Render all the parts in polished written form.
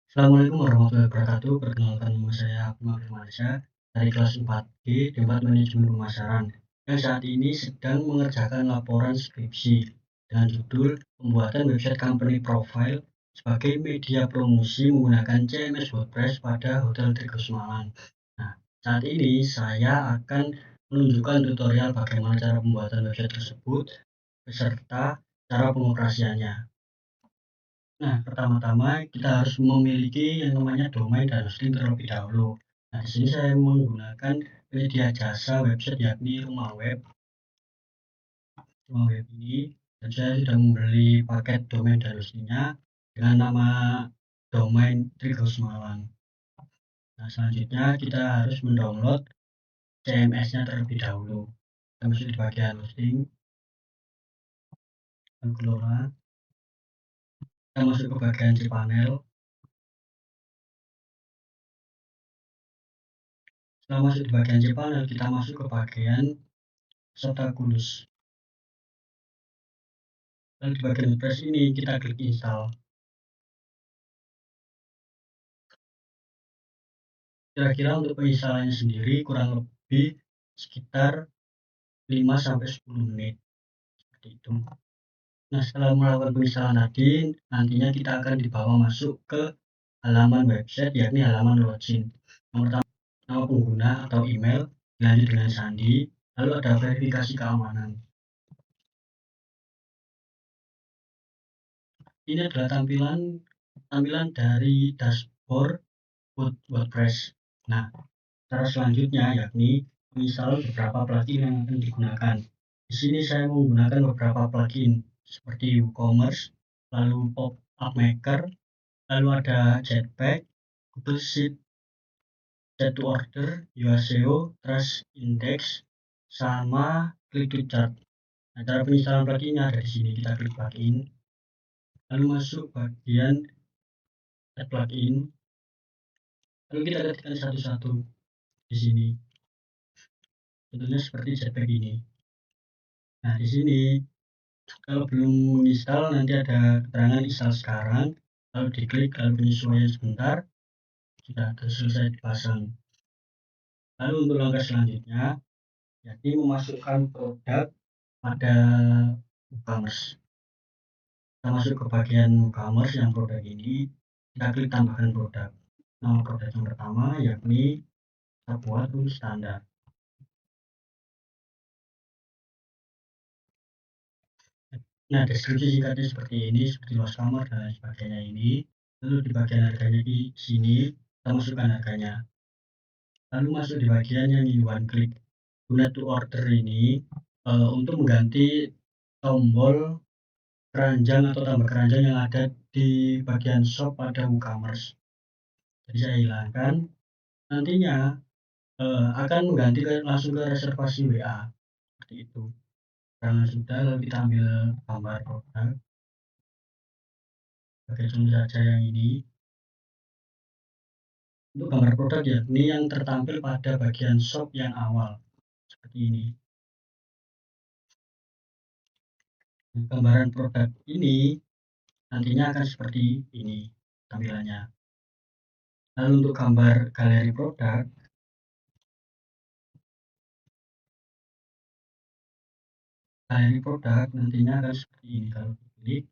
Assalamualaikum warahmatullahi wabarakatuh. Perkenalkan nama saya Akmal Firmansyah dari kelas 4G Departemen Manajemen Pemasaran yang saat ini sedang mengerjakan laporan skripsi dengan judul pembuatan website company profile sebagai media promosi menggunakan CMS WordPress pada Hotel Tiga Semarang. Nah, saat ini saya akan menunjukkan tutorial bagaimana cara pembuatan website tersebut beserta cara pengoperasiannya. Nah, pertama-tama kita harus memiliki yang namanya domain dan hosting terlebih dahulu. Nah, di sini saya menggunakan penyedia jasa website yakni Rumah Web ini, dan saya sudah membeli paket domain dan hostingnya dengan nama domain Trigos Malang. Nah, selanjutnya kita harus mendownload CMS-nya terlebih dahulu. Kita masuk di bagian hosting, dan kelola. Kita masuk ke bagian cPanel. Setelah masuk di bagian cPanel, kita masuk ke bagian Sotaculus. Lalu di bagian WordPress ini kita klik install. Kira-kira untuk penginstalannya sendiri kurang lebih sekitar 5-10 menit seperti itu. Nah, setelah melakukan penginstalan tadi, nantinya kita akan dibawa masuk ke halaman website yakni halaman login. Yang pertama, nama pengguna atau email, dilanjut dengan sandi, lalu ada verifikasi keamanan. Ini adalah tampilan dari dashboard WordPress. Nah, cara selanjutnya yakni menginstal beberapa plugin yang akan digunakan. Di sini saya menggunakan beberapa plugin seperti WooCommerce, lalu Pop-up Maker, lalu ada Jetpack, Google Sheet, Set to Order, Yoaseo, Trust Index, sama Click to Chart. Nah, cara penginstalan pluginnya ada di sini. Kita klik plugin, lalu masuk bagian Add Plugin, lalu kita ketikkan satu-satu di sini. Tentunya seperti Jetpack ini. Nah, di sini kalau belum menginstal nanti ada keterangan install sekarang, lalu diklik, lalu penyesuaian sebentar, sudah selesai dipasang. Lalu untuk langkah selanjutnya, yakni memasukkan produk pada WooCommerce. Kita masuk ke bagian WooCommerce yang produk ini, kita klik tambahkan produk. Nama produk yang pertama yakni kita buat untuk standar. Nah, deskripsi singkatnya seperti ini, seperti luas kamar dan lain sebagainya ini. Lalu di bagian harganya di sini, kita masukkan harganya. Lalu masuk di bagian yang ini one click. Guna to order ini untuk mengganti tombol keranjang atau tambah keranjang yang ada di bagian shop pada WooCommerce. Jadi saya hilangkan. Nantinya akan mengganti langsung ke reservasi WA seperti itu. Karena sudah, lalu kita ambil gambar produk. Pakai contoh saja yang ini. Untuk gambar produk yakni yang tertampil pada bagian shop yang awal seperti ini. Gambaran produk ini nantinya akan seperti ini tampilannya. Lalu untuk gambar galeri produk nantinya akan seperti ini. Kalau diklik,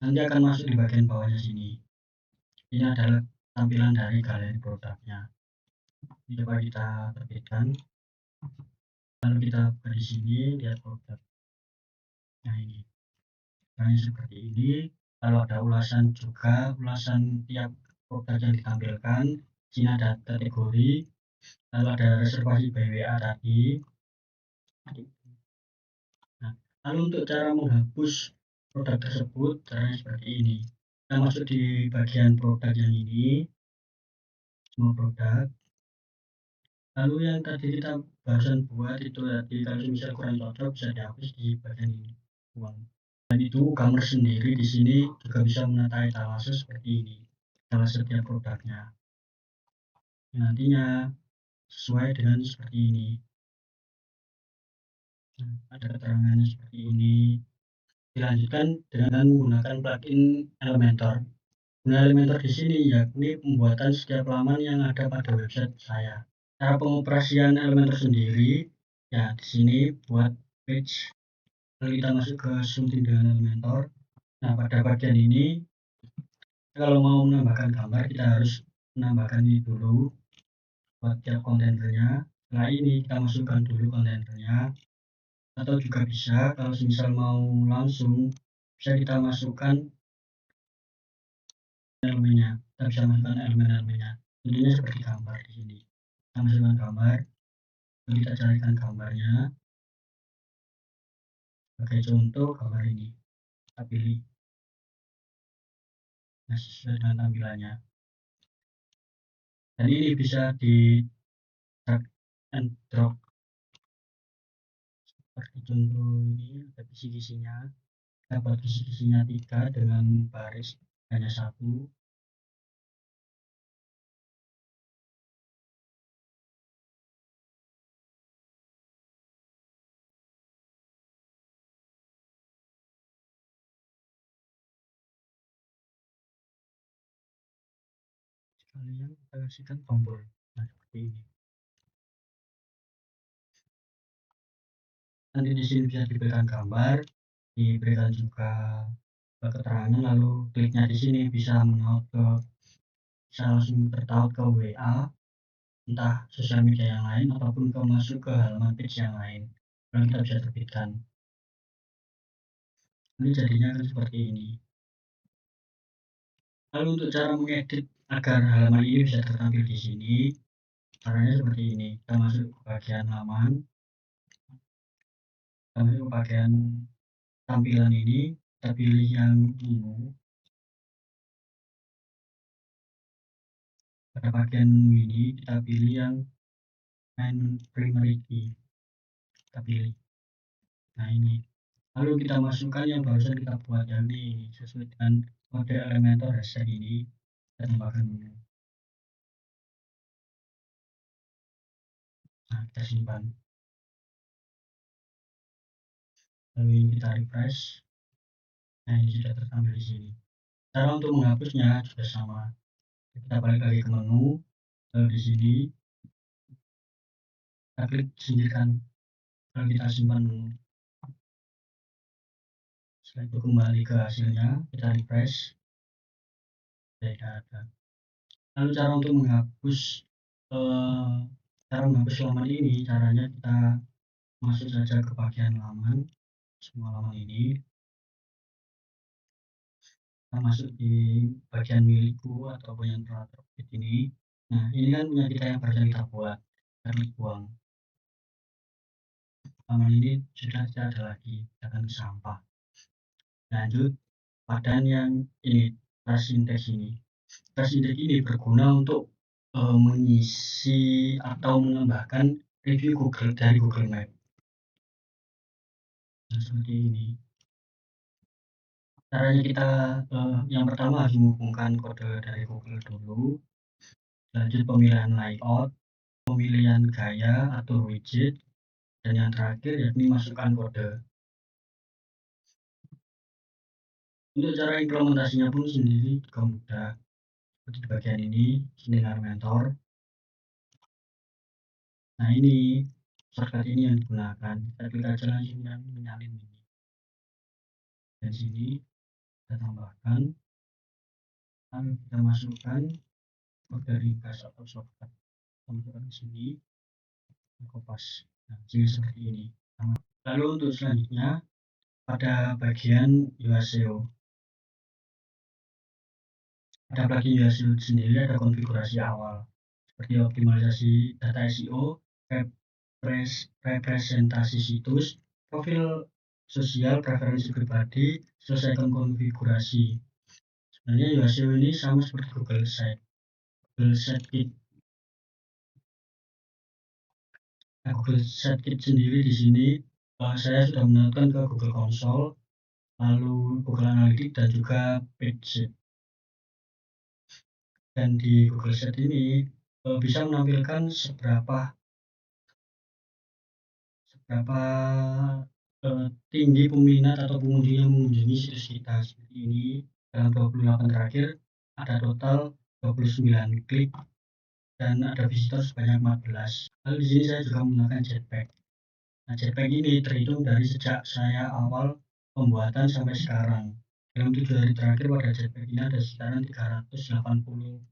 nanti akan masuk di bagian bawahnya sini. Ini adalah tampilan dari galeri produknya. Ini coba kita terbitkan. Lalu kita buka di sini, lihat produk. Nah, ini. Nah, seperti ini. Lalu ada ulasan juga, ulasan tiap produk yang ditampilkan. Sini ada kategori, lalu ada reservasi by WA tadi. Nah, lalu untuk cara menghapus produk tersebut, caranya seperti ini. Kita masuk di bagian produk yang ini, semua produk. Lalu yang tadi kita barusan buat itu tadi, kalau misal kurang cocok bisa dihapus di bagian ini. Uang. Dan itu WooCommerce sendiri di sini juga bisa menata etalase seperti ini, etalase setiap produknya. Nantinya sesuai dengan seperti ini. Nah, ada keterangannya seperti ini. Dilanjutkan dengan menggunakan plugin Elementor. Guna Elementor di sini yakni pembuatan setiap laman yang ada pada website saya. Cara pengoperasian Elementor sendiri, ya di sini buat page, lalu kita masuk ke something dengan Elementor. Nah, pada bagian ini kalau mau menambahkan gambar kita harus menambahkan ini dulu buat tiap kontainernya. Setelah ini kita masukkan dulu kontainernya, atau juga bisa kalau misal mau langsung bisa kita masukkan elemennya, kita bisa masukkan elemen-elemennya. Intinya seperti gambar di sini. Kita masukkan gambar, lalu kita carikan gambarnya. Sebagai contoh gambar ini, kita pilih. Nah, sesuai dengan tampilannya. Dan ini bisa di drag and drop. Seperti contoh ini ada kisi-kisinya. Kita buat kisi-kisinya 3 dengan baris hanya 1. Sekalian kita kasihkan tombol. Nah, seperti ini. Nanti di sini bisa diberikan gambar, diberikan juga keterangan, lalu kliknya di sini bisa langsung tertaut ke WA, entah sosial media yang lain ataupun masuk ke halaman page yang lain. Lalu kita bisa terbitkan. Ini jadinya akan seperti ini. Lalu untuk cara mengedit agar halaman ini bisa tertampil di sini, caranya seperti ini. Kita masuk ke bagian halaman, kita masuk ke bagian tampilan ini, kita pilih yang menu. Pada bagian menu ini kita pilih yang main primary key, kita pilih. Nah ini, lalu kita masukkan yang barusan kita buat, yakni sesuai dengan kode Elementor hashtag ini, kita tambahkan dulu. Nah, kita simpan. Lalu ini kita refresh. Nah, ini sudah tertampil di sini. Cara untuk menghapusnya juga sama. Kita balik lagi ke menu, lalu di sini kita klik singkirkan, lalu kita simpan dulu. Setelah itu kembali ke hasilnya, kita refresh, tidak ada. Lalu cara untuk menghapus laman ini, caranya kita masuk saja ke bagian laman, semua laman ini. Kita masuk di bagian milikku ataupun yang telah terbit ini. Nah, ini kan punya kita yang barusan kita buat, kita klik buang. Laman ini sudah tidak ada lagi, akan sampah. Lanjut pada yang ini, trash index ini. Trash index ini berguna untuk mengisi atau menambahkan review Google dari Google Map. Nah, seperti ini. Caranya kita yang pertama harus menghubungkan kode dari Google dulu. Lanjut pemilihan layout, pemilihan gaya atau widget, dan yang terakhir yakni masukkan kode. Untuk cara implementasinya pun sendiri juga mudah. Seperti di bagian ini, sini Elementor. Nah, ini shortcut ini yang digunakan. Kita klik aja langsung yang menyalin ini. Dan sini kita tambahkan, lalu kita masukkan kode ringkas atau shortcut. Kita masukkan di sini, kopas. Nah, jadi seperti ini. Lalu untuk selanjutnya pada bagian UI SEO. Pada bagian UI SEO sendiri ada konfigurasi awal seperti optimalisasi data SEO, representasi situs, profil sosial, preferensi pribadi, selesaikan konfigurasi. Sebenarnya UI SEO ini sama seperti Google Sitekit. Nah, Google Sitekit sendiri di sini saya sudah menonton ke Google Console, lalu Google Analytics dan juga PageSpeed. Dan di Google Sheet ini bisa menampilkan seberapa tinggi peminat atau pengunjung yang mengunjungi situs kita. Seperti ini dalam 28 terakhir ada total 29 klik dan ada visitor sebanyak 14. Lalu di sini saya juga menggunakan Jetpack. Nah, Jetpack ini terhitung dari sejak saya awal pembuatan sampai sekarang. Dalam 7 hari terakhir pada Jetpack ini ada sekitaran 380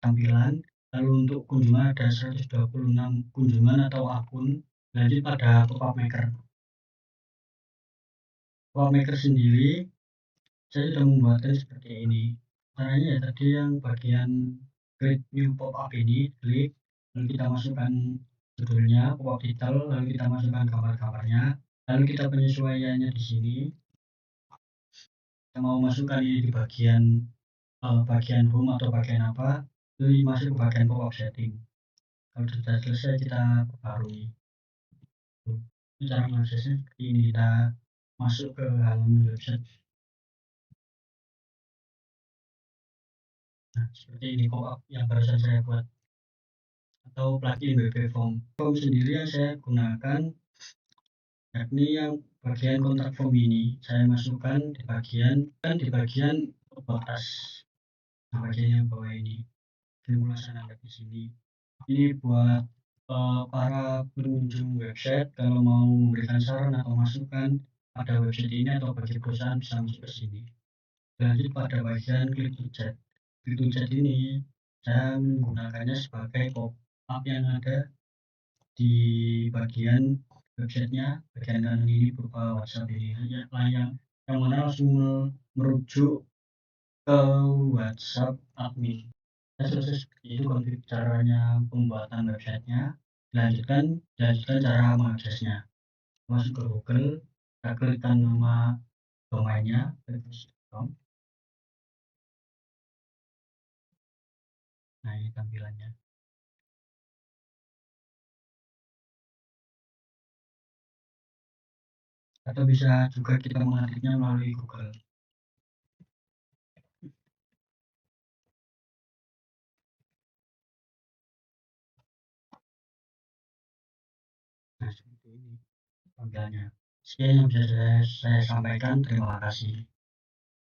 tampilan. Lalu untuk kunjungan ada 126 kunjungan atau akun. Lanjut pada pop-up maker. Pop-up maker sendiri saya sudah membuatnya seperti ini. Caranya ya tadi yang bagian create new pop-up ini, klik, lalu kita masukkan judulnya, pop-up title, lalu kita masukkan gambar-gambarnya, lalu kita penyesuaiannya di sini. Kita mau masukkan ini di bagian home atau bagian apa, lalu masuk ke bagian pop-up setting. Kalau sudah selesai kita perbarui. Ini cara mengaksesnya seperti ini, kita masuk ke halaman website. Nah, seperti ini pop-up yang barusan saya buat atau plugin WP Form. Form sendiri yang saya gunakan yakni yang bagian kontak form ini saya masukkan di bagian about us. Nah, bagian yang bawah ini simulasi ada di sini. Ini buat para pengunjung website kalau mau memberikan saran atau masukan pada website ini atau bagi perusahaan bisa masuk ke sini. Lanjut pada bagian click to chat. Click to chat ini saya menggunakannya sebagai pop-up yang ada di bagian websitenya. Bagian kanan ini berupa WhatsApp ini yang mana langsung merujuk ke WhatsApp admin. Saya selesai seperti itu konfig caranya pembuatan websitenya. Dilanjutkan cara mengaksesnya. Masuk ke Google, kita klikkan nama domainnya, nah ini tampilannya. Atau bisa juga kita mengetiknya melalui Google. Nah, seperti ini tampilannya. Sekian yang bisa saya sampaikan. Terima kasih.